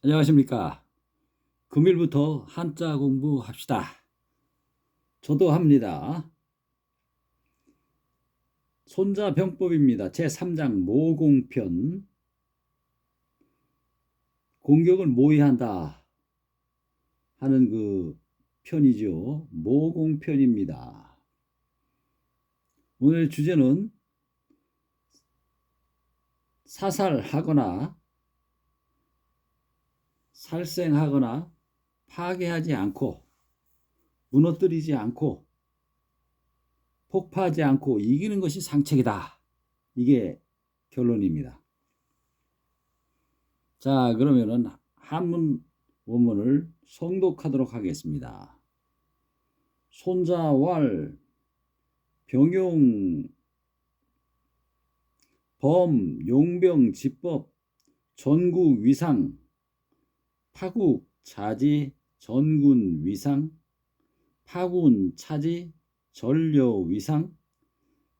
안녕하십니까. 금일부터 한자 공부합시다. 저도 합니다. 손자병법입니다. 제3장 모공편. 공격을 모의한다 하는 그 편이죠. 모공편입니다. 오늘 주제는 사살하거나 살생하거나 파괴하지 않고 무너뜨리지 않고 폭파하지 않고 이기는 것이 상책이다. 이게 결론입니다. 자, 그러면은 한문 원문을 성독하도록 하겠습니다. 손자왈 병용 범 용병 지법 전국 위상 파국 차지 전군 위상 파군 차지 전려 위상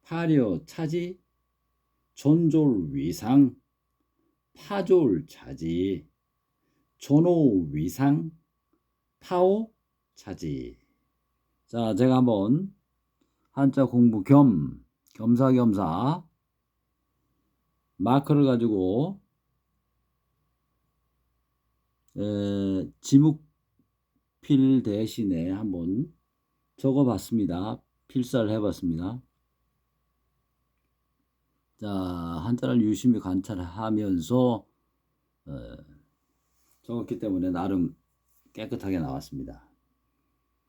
파려 차지 전졸 위상 파졸 차지 전호 위상 파오 차지. 자, 제가 한번 한자 공부 겸사겸사 마커를 가지고 지묵필 대신에 한번 적어봤습니다. 필사를 해봤습니다. 자, 한자를 유심히 관찰하면서 적었기 때문에 나름 깨끗하게 나왔습니다.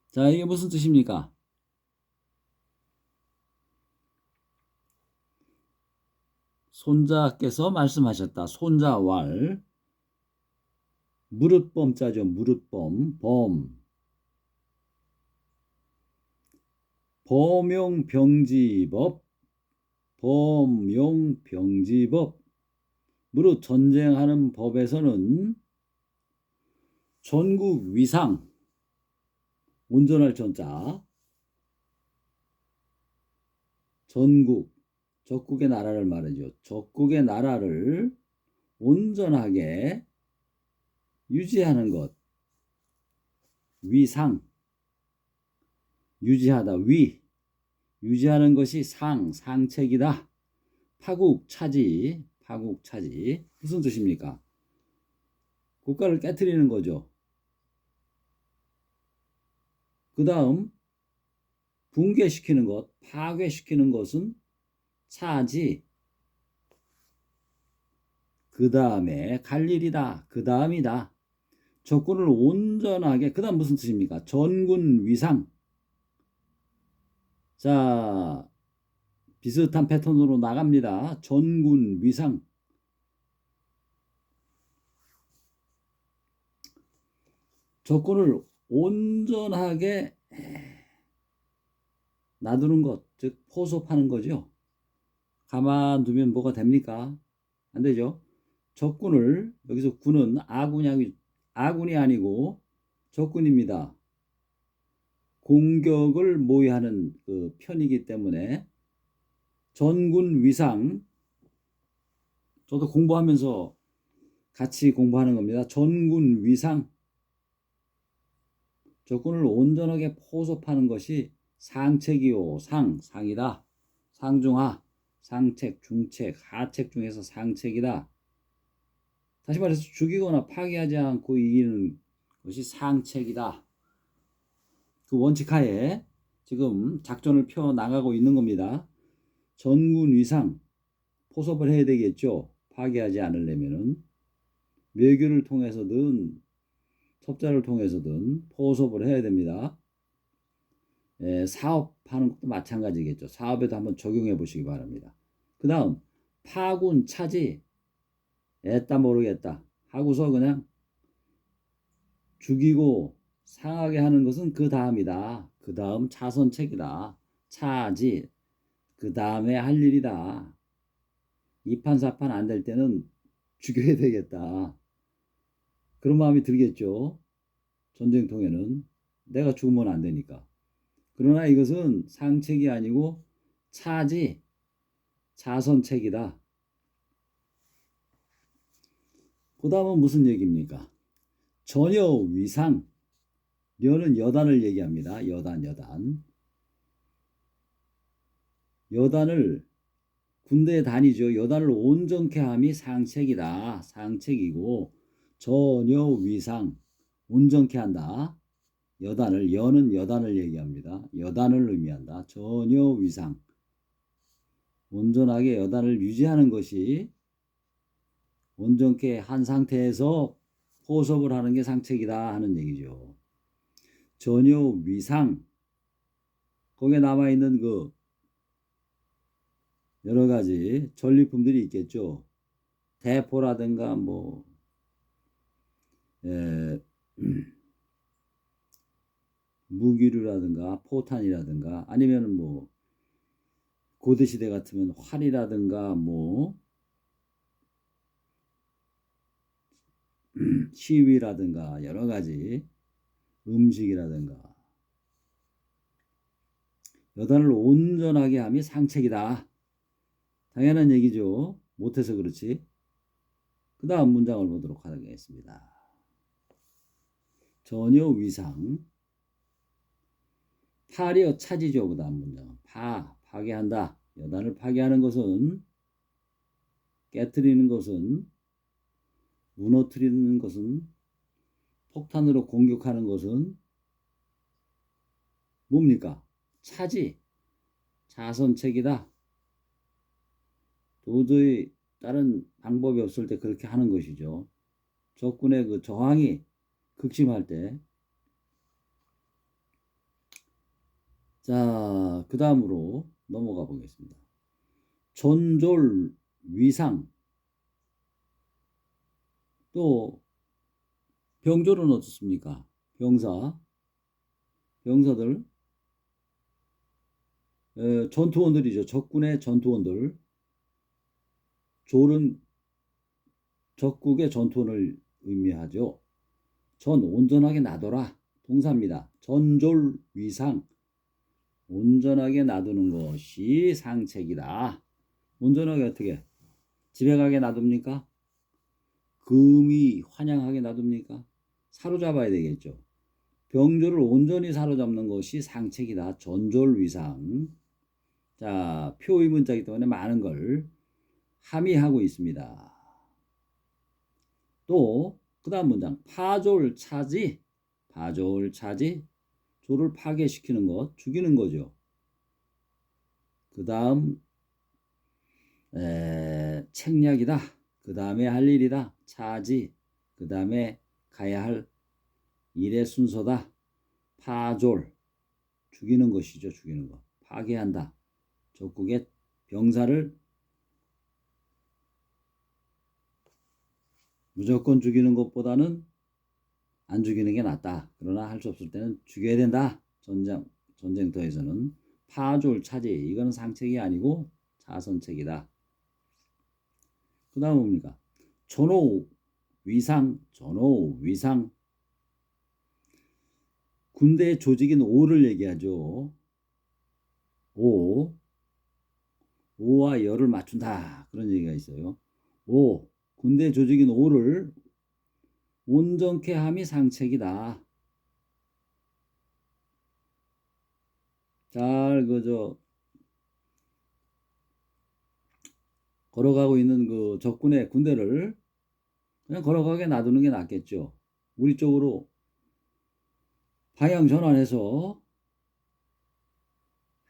자, 이게 무슨 뜻입니까? 손자께서 말씀하셨다. 손자왈 무릇범자죠. 무릇범 범 범용병지법 범용병지법 무릇 전쟁하는 법에서는 전국 위상 온전할 전자 전국 적국의 나라를 말하죠. 적국의 나라를 온전하게 유지하는 것 위상 유지하다 유지하는 것이 상책이다. 파국 차지 무슨 뜻입니까? 국가를 깨트리는 거죠. 그 다음 붕괴시키는 것 파괴시키는 것은 차지 그 다음에 갈 일이다. 그 다음이다. 적군을 온전하게 그 다음 무슨 뜻입니까? 전군 위상. 자, 비슷한 패턴으로 나갑니다. 전군 위상. 적군을 온전하게 놔두는 것, 즉 포섭하는 거죠. 가만두면 뭐가 됩니까? 안 되죠. 적군을 여기서 군은 아군이 아니고 적군입니다. 공격을 모의하는 그 편이기 때문에 전군 위상 저도 공부하면서 같이 공부하는 겁니다. 전군 위상 적군을 온전하게 포섭하는 것이 상책이요. 상이다. 상중하 상책, 중책, 하책 중에서 상책이다. 다시 말해서 죽이거나 파괴하지 않고 이기는 것이 상책이다. 그 원칙하에 지금 작전을 펴 나가고 있는 겁니다. 전군 위상 포섭을 해야 되겠죠. 파괴하지 않으려면은 외교를 통해서든 첩자를 통해서든 포섭을 해야 됩니다. 사업하는 것도 마찬가지겠죠. 사업에도 한번 적용해 보시기 바랍니다. 그 다음 파군 차지 애따 모르겠다 하고서 그냥 죽이고 상하게 하는 것은 그 다음이다. 그 다음 차선책이다. 차지 그 다음에 할 일이다. 이판사판 안 될 때는 죽여야 되겠다. 그런 마음이 들겠죠. 전쟁통에는 내가 죽으면 안 되니까. 그러나 이것은 상책이 아니고 차지 자선책이다. 그 다음은 무슨 얘기입니까? 전혀 위상. 여는 여단을 얘기합니다. 여단. 여단을 군대에 다니죠. 여단을 온전케 함이 상책이다. 상책이고 전혀 위상. 온전케 한다. 여는 여단을 얘기합니다. 여단을 의미한다. 전혀 위상. 온전하게 여단을 유지하는 것이 온전케 한 상태에서 포섭을 하는 게 상책이다 하는 얘기죠. 전혀 위상. 거기에 남아있는 그 여러 가지 전리품들이 있겠죠. 대포라든가 뭐 무기류라든가 포탄이라든가 아니면은 뭐 고대시대 같으면 활이라든가 뭐 시위라든가 여러 가지 음식이라든가 여단을 온전하게 함이 상책이다. 당연한 얘기죠. 못해서 그렇지. 그 다음 문장을 보도록 하겠습니다. 전혀 위상. 파리어 차지죠. 그 다음 문장. 파괴한다. 여단을 파괴하는 것은, 깨트리는 것은, 무너뜨리는 것은, 폭탄으로 공격하는 것은 뭡니까? 차지. 자선책이다. 도저히 다른 방법이 없을 때 그렇게 하는 것이죠. 적군의 그 저항이 극심할 때. 자, 그 다음으로 넘어가 보겠습니다. 존졸 위상. 또 병졸은 어떻습니까? 병사들, 전투원들이죠. 적군의 전투원들. 졸은 적국의 전투원을 의미하죠. 온전하게 놔둬라. 동사입니다. 전졸 위상. 온전하게 놔두는 것이 상책이다. 온전하게 어떻게? 집에 가게 놔둡니까? 금이 환영하게 놔둡니까? 사로잡아야 되겠죠. 병조를 온전히 사로잡는 것이 상책이다. 전졸위상. 자, 표의문자이기 때문에 많은 걸 함의하고 있습니다. 또 그 다음 문장. 파졸차지. 조를 파괴시키는 것, 죽이는 거죠. 그 다음 책략이다. 그 다음에 할 일이다. 차지. 그 다음에 가야 할 일의 순서다. 파졸. 죽이는 것이죠. 죽이는 것. 파괴한다. 적국의 병사를 무조건 죽이는 것보다는 안 죽이는 게 낫다. 그러나 할 수 없을 때는 죽여야 된다. 전쟁터에서는 파졸 차지. 이거는 상책이 아니고 자선책이다. 그 다음 뭡니까? 전호 위상. 군대의 조직인 오를 얘기하죠. 오와 열을 맞춘다. 그런 얘기가 있어요. 군대 조직인 오를 온전케 함이 상책이다. 잘 걸어가고 있는 그 적군의 군대를 그냥 걸어가게 놔두는 게 낫겠죠. 우리 쪽으로 방향 전환해서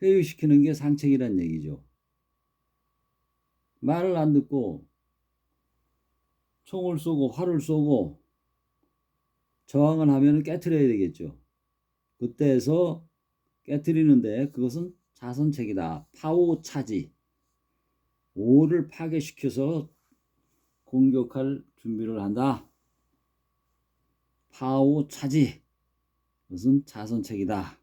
회유시키는 게 상책이란 얘기죠. 말을 안 듣고 총을 쏘고 활을 쏘고 저항을 하면 깨트려야 되겠죠. 그때에서 깨트리는데 그것은 자선책이다. 파오 차지. 오를 파괴시켜서 공격할 준비를 한다. 파오 차지. 그것은 자선책이다.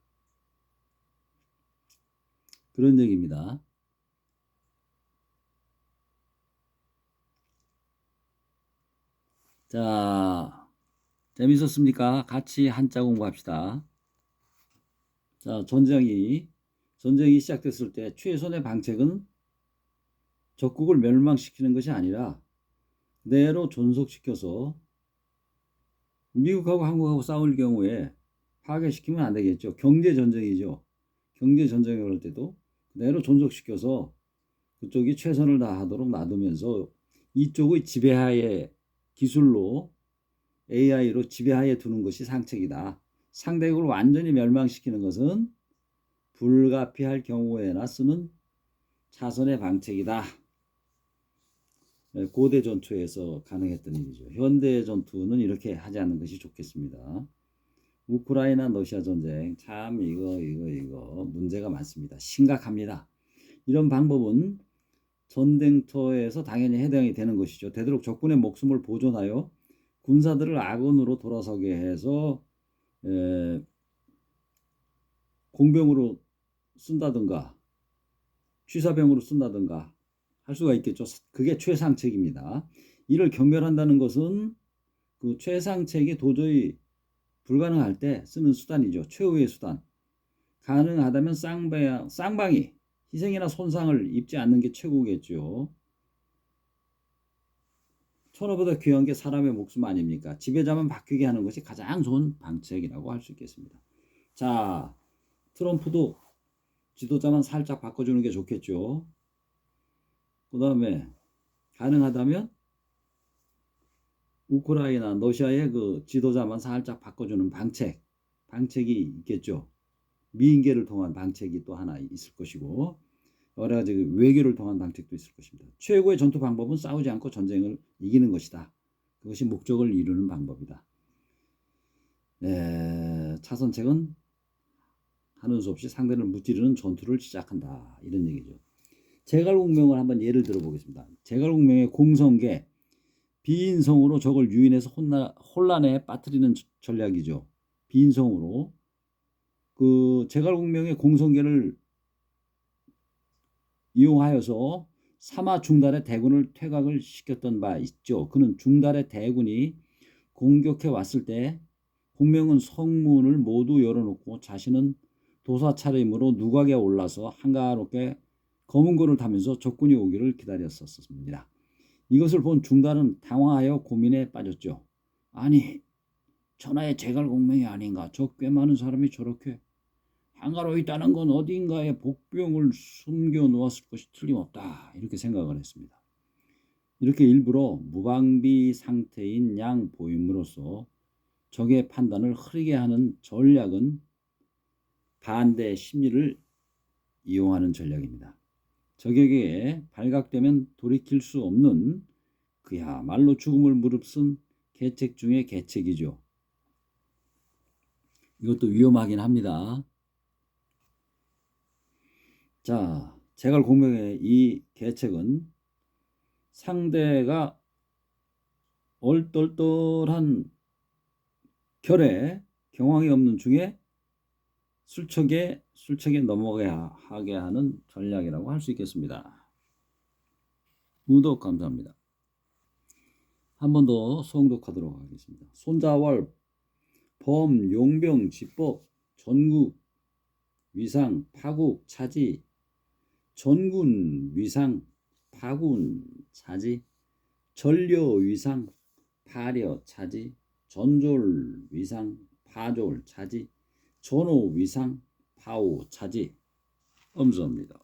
그런 얘기입니다. 자, 재밌었습니까? 같이 한자 공부합시다. 자, 전쟁이 시작됐을 때 최선의 방책은 적국을 멸망시키는 것이 아니라 그대로 존속시켜서 미국하고 한국하고 싸울 경우에 파괴시키면 안 되겠죠. 경제 전쟁이죠. 경제 전쟁을 할 때도 그대로 존속시켜서 그쪽이 최선을 다하도록 놔두면서 이쪽의 지배하에 기술로 AI로 지배하에 두는 것이 상책이다. 상대국을 완전히 멸망시키는 것은 불가피할 경우에나 쓰는 차선의 방책이다. 고대 전투에서 가능했던 일이죠. 현대 전투는 이렇게 하지 않는 것이 좋겠습니다. 우크라이나 러시아 전쟁 참 이거 문제가 많습니다. 심각합니다. 이런 방법은 전쟁터에서 당연히 해당이 되는 것이죠. 되도록 적군의 목숨을 보존하여 군사들을 악원으로 돌아서게 해서 공병으로 쓴다든가 취사병으로 쓴다든가 할 수가 있겠죠. 그게 최상책입니다. 이를 경멸한다는 것은 그 최상책이 도저히 불가능할 때 쓰는 수단이죠. 최후의 수단. 가능하다면 쌍방이 희생이나 손상을 입지 않는 게 최고겠죠. 천하보다 귀한 게 사람의 목숨 아닙니까? 지배자만 바뀌게 하는 것이 가장 좋은 방책이라고 할 수 있겠습니다. 자, 트럼프도 지도자만 살짝 바꿔주는 게 좋겠죠. 그 다음에 가능하다면 우크라이나, 러시아의 그 지도자만 살짝 바꿔주는 방책이 있겠죠. 미인계를 통한 방책이 또 하나 있을 것이고 여러 가지 외교를 통한 방책도 있을 것입니다. 최고의 전투 방법은 싸우지 않고 전쟁을 이기는 것이다. 그것이 목적을 이루는 방법이다. 차선책은 하는 수 없이 상대를 무찌르는 전투를 시작한다. 이런 얘기죠. 제갈공명을 한번 예를 들어보겠습니다. 제갈공명의 공성계 비인성으로 적을 유인해서 혼란에 빠뜨리는 전략이죠. 비인성으로 그 제갈공명의 공성계를 이용하여서 사마 중달의 대군을 퇴각을 시켰던 바 있죠. 그는 중달의 대군이 공격해 왔을 때 공명은 성문을 모두 열어놓고 자신은 도사 차림으로 누각에 올라서 한가롭게 검은 고를 타면서 적군이 오기를 기다렸었습니다. 이것을 본 중달은 당황하여 고민에 빠졌죠. 아니, 천하의 제갈공명이 아닌가. 저 꽤 많은 사람이 저렇게 한가로이 있다는 건 어딘가에 복병을 숨겨 놓았을 것이 틀림없다. 이렇게 생각을 했습니다. 이렇게 일부러 무방비 상태인 양 보임으로써 적의 판단을 흐리게 하는 전략은 반대 심리를 이용하는 전략입니다. 적에게 발각되면 돌이킬 수 없는 그야말로 죽음을 무릅쓴 계책 중의 계책이죠. 이것도 위험하긴 합니다. 자, 제갈공명의 이 계책은 상대가 얼떨떨한 결에 경황이 없는 중에 술척에 넘어가게 하는 전략이라고 할 수 있겠습니다. 구독 감사합니다. 한 번 더 송독하도록 하겠습니다. 손자월, 범, 용병, 지법, 전국, 위상, 파국, 차지, 전군, 위상, 파군, 차지, 전려, 위상, 파려, 차지, 전졸, 위상, 파졸, 차지, 전호, 위상, 파오, 차지. 엄수입니다.